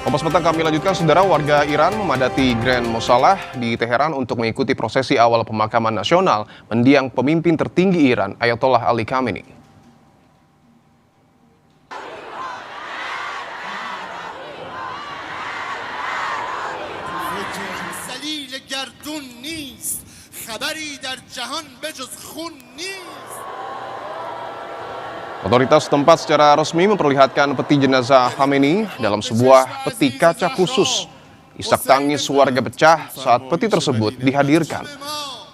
Kompas Petang kami lanjutkan, saudara. Warga Iran memadati Grand Mosalah di Teheran untuk mengikuti prosesi awal pemakaman nasional mendiang pemimpin tertinggi Iran, Ayatollah Ali Khamenei. Otoritas setempat secara resmi memperlihatkan peti jenazah Khamenei dalam sebuah peti kaca khusus. Isak tangis warga pecah saat peti tersebut dihadirkan.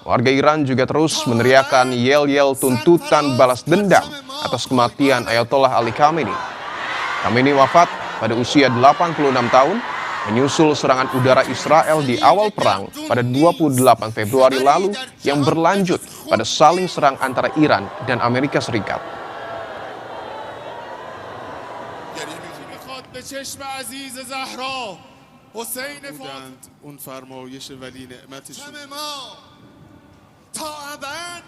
Warga Iran juga terus meneriakan yel-yel tuntutan balas dendam atas kematian Ayatollah Ali Khamenei. Khamenei wafat pada usia 86 tahun, menyusul serangan udara Israel di awal perang pada 28 Februari lalu yang berlanjut pada saling serang antara Iran dan Amerika Serikat. به چشم عزیز زهرا حسین بودند اون فرمایش ولی نعمتشون ما تا ابد.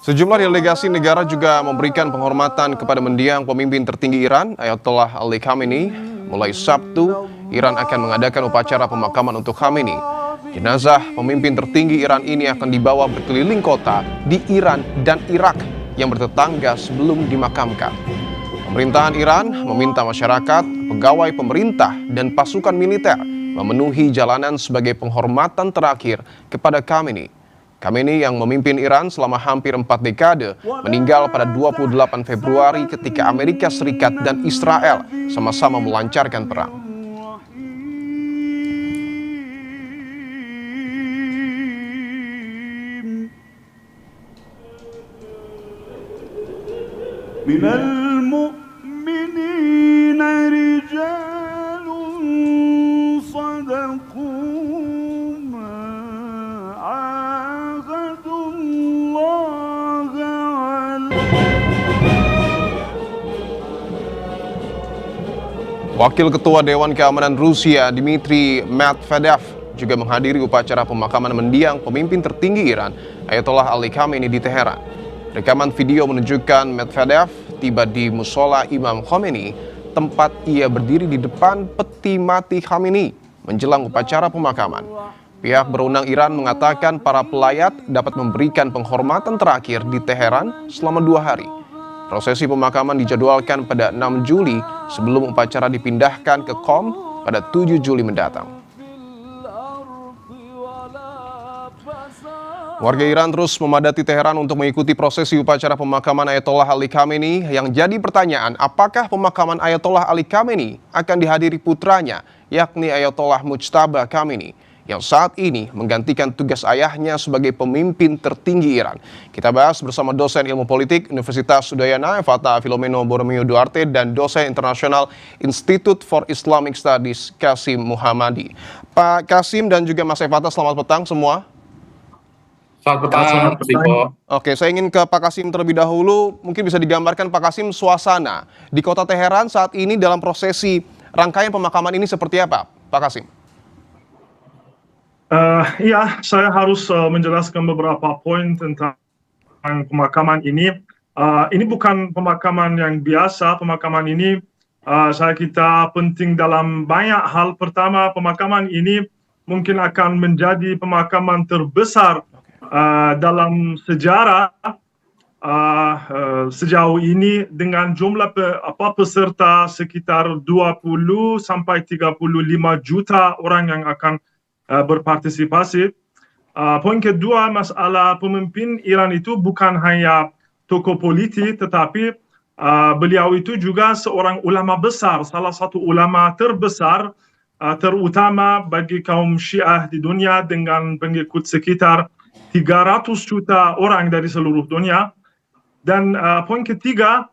Sejumlah delegasi negara juga memberikan penghormatan kepada mendiang pemimpin tertinggi Iran, Ayatollah Ali Khamenei. Mulai Sabtu, Iran akan mengadakan upacara pemakaman untuk Khamenei. Jenazah pemimpin tertinggi Iran ini akan dibawa berkeliling kota di Iran dan Irak yang bertetangga sebelum dimakamkan. Pemerintahan Iran meminta masyarakat, pegawai pemerintah, dan pasukan militer memenuhi jalanan sebagai penghormatan terakhir kepada Khamenei. Khamenei yang memimpin Iran selama hampir 4 dekade meninggal pada 28 Februari ketika Amerika Serikat dan Israel sama-sama melancarkan perang. من المؤمنين رجال صدقوا ما عاهدوا الله عليه. Wakil Ketua Dewan Keamanan Rusia, Dmitry Medvedev, juga menghadiri upacara pemakaman mendiang pemimpin tertinggi Iran, Ayatollah Ali Khamenei di Teheran. Rekaman video menunjukkan Medvedev tiba di musola Imam Khomeini, tempat ia berdiri di depan peti mati Khamenei menjelang upacara pemakaman. Pihak berwenang Iran mengatakan para pelayat dapat memberikan penghormatan terakhir di Teheran selama 2 hari. Prosesi pemakaman dijadwalkan pada 6 Juli sebelum upacara dipindahkan ke Qom pada 7 Juli mendatang. Warga Iran terus memadati Teheran untuk mengikuti prosesi upacara pemakaman Ayatollah Ali Khamenei. Yang jadi pertanyaan, apakah pemakaman Ayatollah Ali Khamenei akan dihadiri putranya, yakni Ayatollah Mujtaba Khamenei, yang saat ini menggantikan tugas ayahnya sebagai pemimpin tertinggi Iran. Kita bahas bersama dosen ilmu politik Universitas Udayana, Fata Filomeno Borromeo Duarte, dan dosen internasional Institute for Islamic Studies, Qasim Muhammadi. Pak Qasim dan juga Mas Fata, selamat petang semua. Selamat petang. Oke, saya ingin ke Pak Qasim terlebih dahulu. Mungkin bisa digambarkan Pak Qasim suasana di kota Teheran saat ini dalam prosesi rangkaian pemakaman ini seperti apa, Pak Qasim? Ya, saya harus menjelaskan beberapa poin tentang pemakaman ini. Ini bukan pemakaman yang biasa. Pemakaman ini saya kira penting dalam banyak hal. Pertama, pemakaman ini mungkin akan menjadi pemakaman terbesar dalam sejarah sejauh ini dengan jumlah peserta sekitar 20 sampai 35 juta orang yang akan berpartisipasi. Poin kedua, masalah pemimpin Iran itu bukan hanya tokoh politik, tetapi beliau itu juga seorang ulama besar, salah satu ulama terbesar, terutama bagi kaum Syiah di dunia dengan pengikut sekitar 300 juta orang dari seluruh dunia. Dan poin ketiga,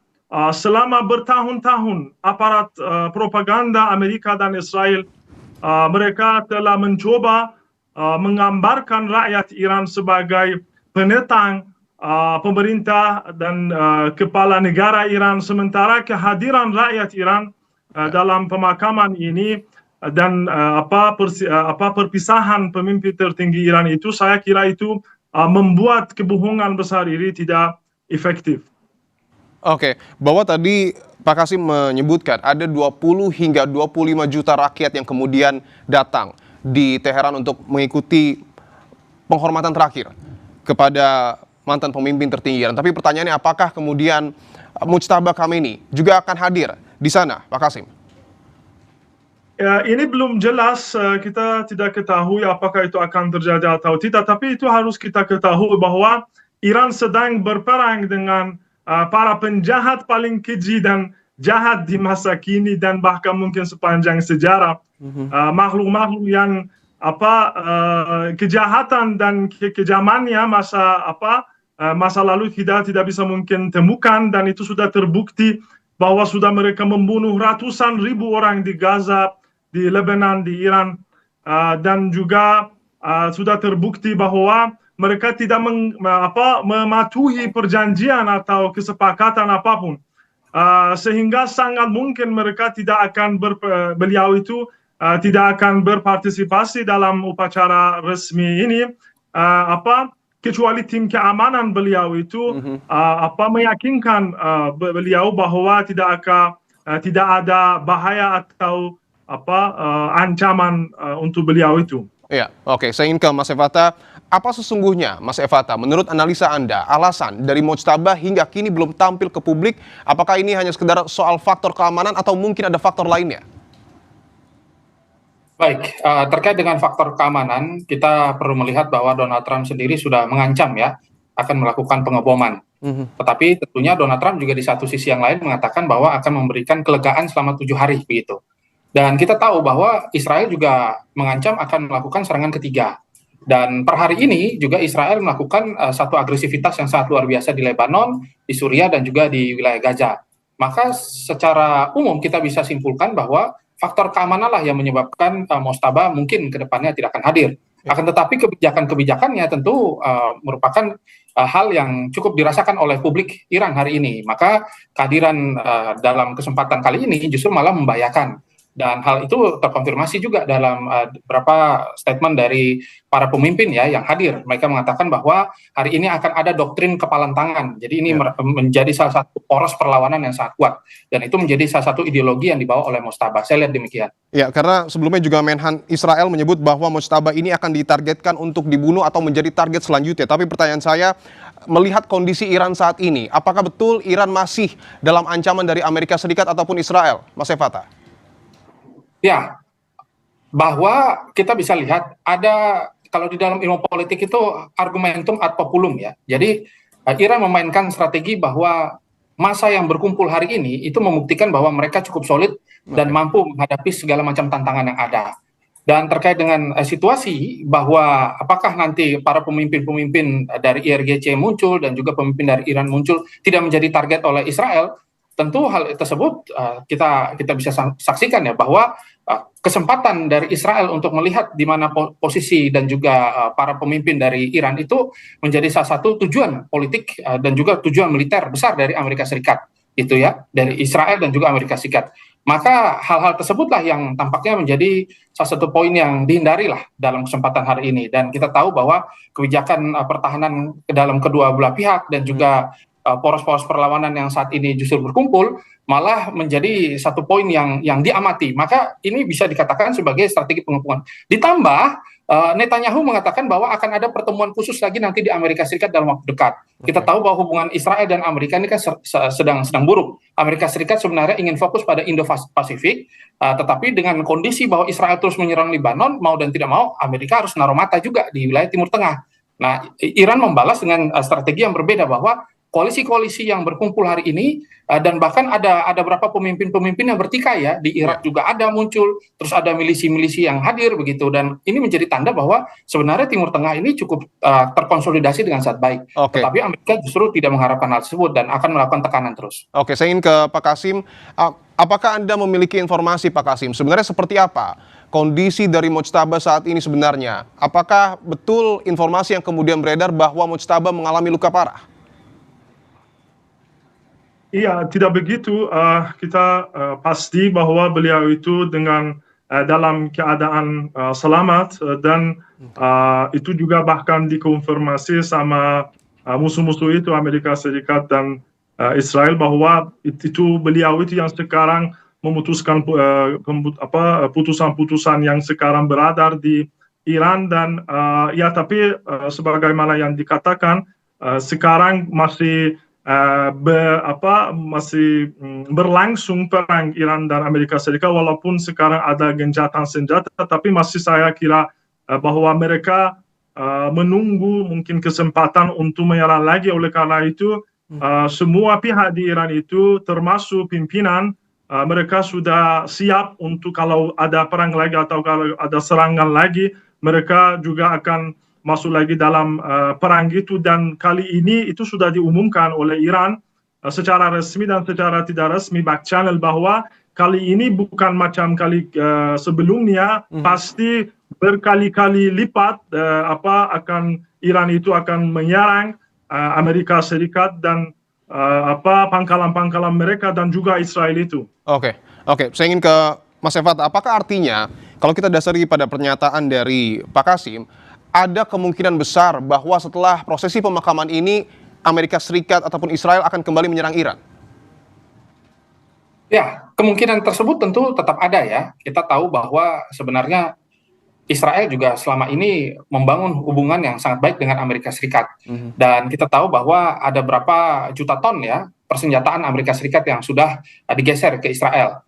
selama bertahun-tahun aparat propaganda Amerika dan Israel mereka telah mencoba menggambarkan rakyat Iran sebagai penentang pemerintah dan kepala negara Iran, sementara kehadiran rakyat Iran dalam pemakaman ini dan perpisahan pemimpin tertinggi Iran itu, saya kira itu membuat kebohongan besar ini tidak efektif. Oke, bahwa tadi Pak Kasim menyebutkan ada 20 hingga 25 juta rakyat yang kemudian datang di Teheran untuk mengikuti penghormatan terakhir kepada mantan pemimpin tertinggi Iran. Tapi pertanyaannya, apakah kemudian Mujtaba Khamenei juga akan hadir di sana, Pak Kasim? Ya, ini belum jelas, kita tidak ketahui apakah itu akan terjadi atau tidak, tapi itu harus kita ketahui bahwa Iran sedang berperang dengan para penjahat paling keji dan jahat di masa kini dan bahkan mungkin sepanjang sejarah. Makhluk-makhluk yang kejahatan dan kejamannya masa lalu kita tidak bisa mungkin temukan, dan itu sudah terbukti bahwa sudah mereka membunuh ratusan ribu orang di Gaza, di Lebanon, di Iran, dan juga sudah terbukti bahwa mereka tidak mematuhi perjanjian atau kesepakatan apapun, sehingga sangat mungkin mereka tidak akan beliau itu tidak akan berpartisipasi dalam upacara resmi ini, kecuali tim keamanan beliau itu meyakinkan beliau bahwa tidak ada bahaya atau ancaman untuk beliau itu. Iya, oke. Saya ingin ke Mas Efata. Apa sesungguhnya, Mas Efata, menurut analisa Anda, alasan dari Mujtaba hingga kini belum tampil ke publik? Apakah ini hanya sekedar soal faktor keamanan atau mungkin ada faktor lainnya? Baik, terkait dengan faktor keamanan, kita perlu melihat bahwa Donald Trump sendiri sudah mengancam ya akan melakukan pengeboman. Tetapi tentunya Donald Trump juga di satu sisi yang lain mengatakan bahwa akan memberikan kelegaan selama 7 hari begitu. Dan kita tahu bahwa Israel juga mengancam akan melakukan serangan ketiga. Dan per hari ini juga Israel melakukan satu agresivitas yang sangat luar biasa di Lebanon, di Suriah, dan juga di wilayah Gaza. Maka secara umum kita bisa simpulkan bahwa faktor keamanan lah yang menyebabkan Mujtaba mungkin ke depannya tidak akan hadir. Akan tetapi kebijakan-kebijakannya tentu merupakan hal yang cukup dirasakan oleh publik Iran hari ini. Maka kehadiran dalam kesempatan kali ini justru malah membahayakan. Dan hal itu terkonfirmasi juga dalam beberapa statement dari para pemimpin ya yang hadir. Mereka mengatakan bahwa hari ini akan ada doktrin kepalan tangan. Jadi ini menjadi salah satu poros perlawanan yang sangat kuat. Dan itu menjadi salah satu ideologi yang dibawa oleh Mujtaba. Saya lihat demikian. Ya, karena sebelumnya juga Menhan Israel menyebut bahwa Mujtaba ini akan ditargetkan untuk dibunuh atau menjadi target selanjutnya. Tapi pertanyaan saya, melihat kondisi Iran saat ini, apakah betul Iran masih dalam ancaman dari Amerika Serikat ataupun Israel, Mas Efata? Ya, bahwa kita bisa lihat ada, kalau di dalam ilmu politik itu argumentum ad populum ya. Jadi Iran memainkan strategi bahwa masa yang berkumpul hari ini itu membuktikan bahwa mereka cukup solid dan mampu menghadapi segala macam tantangan yang ada. Dan terkait dengan situasi bahwa apakah nanti para pemimpin-pemimpin dari IRGC muncul dan juga pemimpin dari Iran muncul tidak menjadi target oleh Israel, tentu hal tersebut kita bisa saksikan ya bahwa kesempatan dari Israel untuk melihat di mana posisi dan juga para pemimpin dari Iran itu menjadi salah satu tujuan politik dan juga tujuan militer besar dari Amerika Serikat itu ya, dari Israel dan juga Amerika Serikat. Maka hal-hal tersebutlah yang tampaknya menjadi salah satu poin yang dihindari lah dalam kesempatan hari ini. Dan kita tahu bahwa kebijakan pertahanan dalam kedua belah pihak dan juga poros-poros perlawanan yang saat ini justru berkumpul malah menjadi satu poin yang diamati. Maka ini bisa dikatakan sebagai strategi pengepungan. Ditambah Netanyahu mengatakan bahwa akan ada pertemuan khusus lagi nanti di Amerika Serikat dalam waktu dekat. Kita tahu bahwa hubungan Israel dan Amerika ini kan sedang buruk. Amerika Serikat sebenarnya ingin fokus pada Indo-Pasifik, tetapi dengan kondisi bahwa Israel terus menyerang Lebanon, mau dan tidak mau, Amerika harus naruh mata juga di wilayah Timur Tengah. Nah, Iran membalas dengan strategi yang berbeda bahwa koalisi-koalisi yang berkumpul hari ini dan bahkan ada beberapa pemimpin-pemimpin yang bertikai ya di Irak juga ada muncul, terus ada milisi-milisi yang hadir begitu, dan ini menjadi tanda bahwa sebenarnya Timur Tengah ini cukup terkonsolidasi dengan sangat baik. Tetapi Amerika justru tidak mengharapkan hal tersebut dan akan melakukan tekanan terus. Oke, saya ingin ke Pak Kasim. Apakah Anda memiliki informasi, Pak Kasim, sebenarnya seperti apa kondisi dari Mujtaba saat ini sebenarnya? Apakah betul informasi yang kemudian beredar bahwa Mujtaba mengalami luka parah? Iya, tidak begitu. Kita pasti bahwa beliau itu dalam keadaan selamat, dan itu juga bahkan dikonfirmasi sama musuh-musuh itu Amerika Serikat dan Israel, bahwa itu beliau itu yang sekarang memutuskan putusan-putusan yang sekarang beredar di Iran. Dan ya, tapi sebagaimana yang dikatakan, sekarang masih berlangsung perang Iran dan Amerika Serikat, walaupun sekarang ada gencatan senjata, tapi masih saya kira bahwa mereka menunggu mungkin kesempatan untuk menyerang lagi. Oleh karena itu semua pihak di Iran itu, termasuk pimpinan, mereka sudah siap untuk kalau ada perang lagi atau kalau ada serangan lagi, mereka juga akan masuk lagi dalam perang itu. Dan kali ini itu sudah diumumkan oleh Iran secara resmi dan secara tidak resmi, back channel, bahwa kali ini bukan macam kali sebelumnya, pasti berkali-kali lipat akan Iran itu akan menyerang Amerika Serikat dan pangkalan-pangkalan mereka dan juga Israel itu. Oke. Saya ingin ke Mas Efat, apakah artinya kalau kita dasari pada pernyataan dari Pak Kasim, ada kemungkinan besar bahwa setelah prosesi pemakaman ini Amerika Serikat ataupun Israel akan kembali menyerang Iran? Ya, kemungkinan tersebut tentu tetap ada ya. Kita tahu bahwa sebenarnya Israel juga selama ini membangun hubungan yang sangat baik dengan Amerika Serikat. Dan kita tahu bahwa ada berapa juta ton ya persenjataan Amerika Serikat yang sudah digeser ke Israel.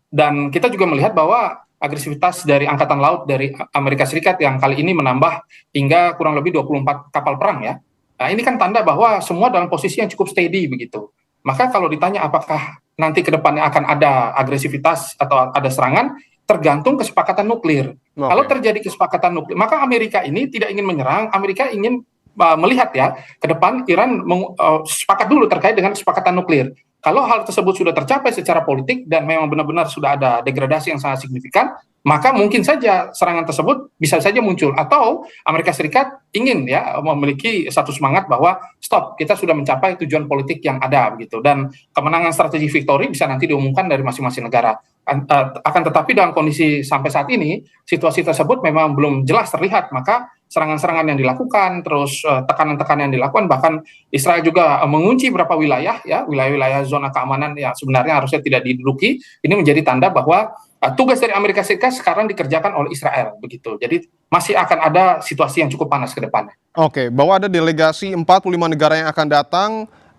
Dan kita juga melihat bahwa agresivitas dari Angkatan Laut dari Amerika Serikat yang kali ini menambah hingga kurang lebih 24 kapal perang ya. Nah, ini kan tanda bahwa semua dalam posisi yang cukup steady begitu. Maka kalau ditanya apakah nanti ke depannya akan ada agresivitas atau ada serangan, tergantung kesepakatan nuklir. Kalau terjadi kesepakatan nuklir, maka Amerika ini tidak ingin menyerang, Amerika ingin melihat ya, ke depan Iran sepakat dulu terkait dengan kesepakatan nuklir. Kalau hal tersebut sudah tercapai secara politik dan memang benar-benar sudah ada degradasi yang sangat signifikan, maka mungkin saja serangan tersebut bisa saja muncul. Atau Amerika Serikat ingin ya memiliki satu semangat bahwa stop, kita sudah mencapai tujuan politik yang ada begitu. Dan kemenangan strategi victory bisa nanti diumumkan dari masing-masing negara. Akan tetapi dalam kondisi sampai saat ini, situasi tersebut memang belum jelas terlihat, maka serangan-serangan yang dilakukan, terus tekanan-tekanan yang dilakukan, bahkan Israel juga mengunci beberapa wilayah, ya wilayah-wilayah zona keamanan yang sebenarnya harusnya tidak diduduki. Ini menjadi tanda bahwa tugas dari Amerika Serikat sekarang dikerjakan oleh Israel, begitu. Jadi masih akan ada situasi yang cukup panas ke depannya. Oke, bahwa ada delegasi 45 negara yang akan datang,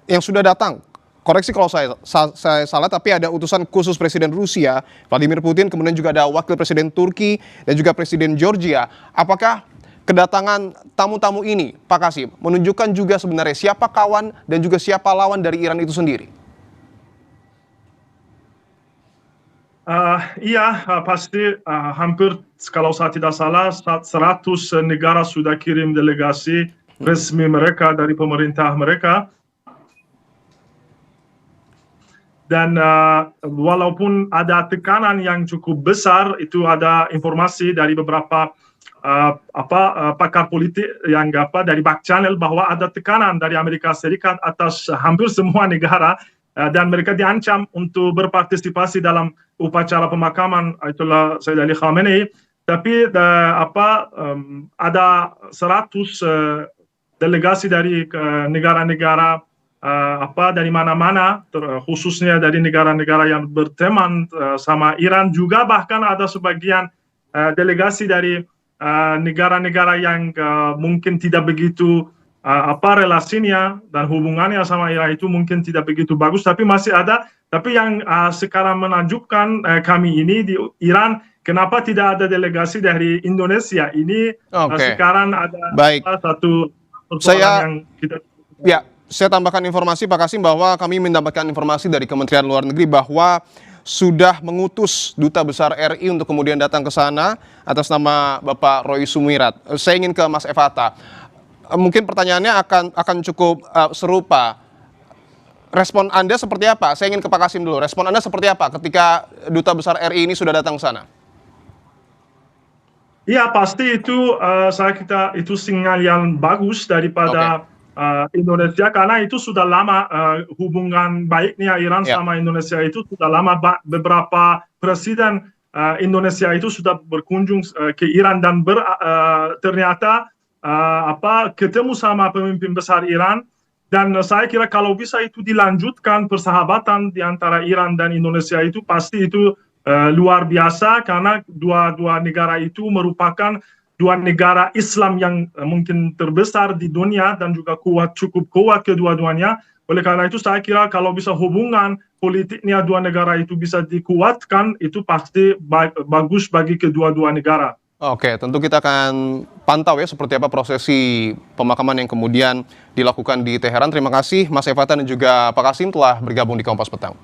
yang sudah datang. Koreksi kalau saya salah, tapi ada utusan khusus Presiden Rusia, Vladimir Putin, kemudian juga ada Wakil Presiden Turki, dan juga Presiden Georgia. Apakah kedatangan tamu-tamu ini, Pak Kasim, menunjukkan juga sebenarnya siapa kawan dan juga siapa lawan dari Iran itu sendiri? Iya, pasti hampir kalau saya tidak salah 100 negara sudah kirim delegasi resmi mereka dari pemerintah mereka. Dan walaupun ada tekanan yang cukup besar, itu ada informasi dari beberapa pakar politik yang dari back channel bahwa ada tekanan dari Amerika Serikat atas hampir semua negara, dan mereka diancam untuk berpartisipasi dalam upacara pemakaman Ayatollah Sayyid Ali Khamenei. Tapi ada 100 delegasi dari negara-negara dari mana-mana, khususnya dari negara-negara yang berteman sama Iran juga. Bahkan ada sebagian delegasi dari negara-negara yang mungkin tidak begitu relasinya dan hubungannya sama Iran itu mungkin tidak begitu bagus, tapi masih ada. Tapi yang sekarang menakjubkan kami ini di Iran, kenapa tidak ada delegasi dari Indonesia ini? Sekarang ada satu persoalan yang kita... Ya, saya tambahkan informasi Pak Kasim bahwa kami mendapatkan informasi dari Kementerian Luar Negeri bahwa sudah mengutus Duta Besar RI untuk kemudian datang ke sana atas nama Bapak Roy Sumirat. Saya ingin ke Mas Efata. Mungkin pertanyaannya akan cukup serupa. Respon Anda seperti apa? Saya ingin ke Pak Kasim dulu. Respon Anda seperti apa ketika Duta Besar RI ini sudah datang ke sana? Iya, pasti itu itu sinyal yang bagus daripada Indonesia, karena itu sudah lama hubungan baiknya Iran sama Indonesia itu sudah lama. Beberapa presiden Indonesia itu sudah berkunjung ke Iran dan ternyata ketemu sama pemimpin besar Iran, Dan saya kira kalau bisa itu dilanjutkan persahabatan di antara Iran dan Indonesia itu pasti itu luar biasa, karena dua negara itu merupakan dua negara Islam yang mungkin terbesar di dunia dan juga cukup kuat kedua-duanya. Oleh karena itu saya kira kalau bisa hubungan politiknya dua negara itu bisa dikuatkan, itu pasti bagus bagi kedua-dua negara. Oke, tentu kita akan pantau ya seperti apa prosesi pemakaman yang kemudian dilakukan di Teheran. Terima kasih Mas Evatan dan juga Pak Kasim telah bergabung di Kompas Petang.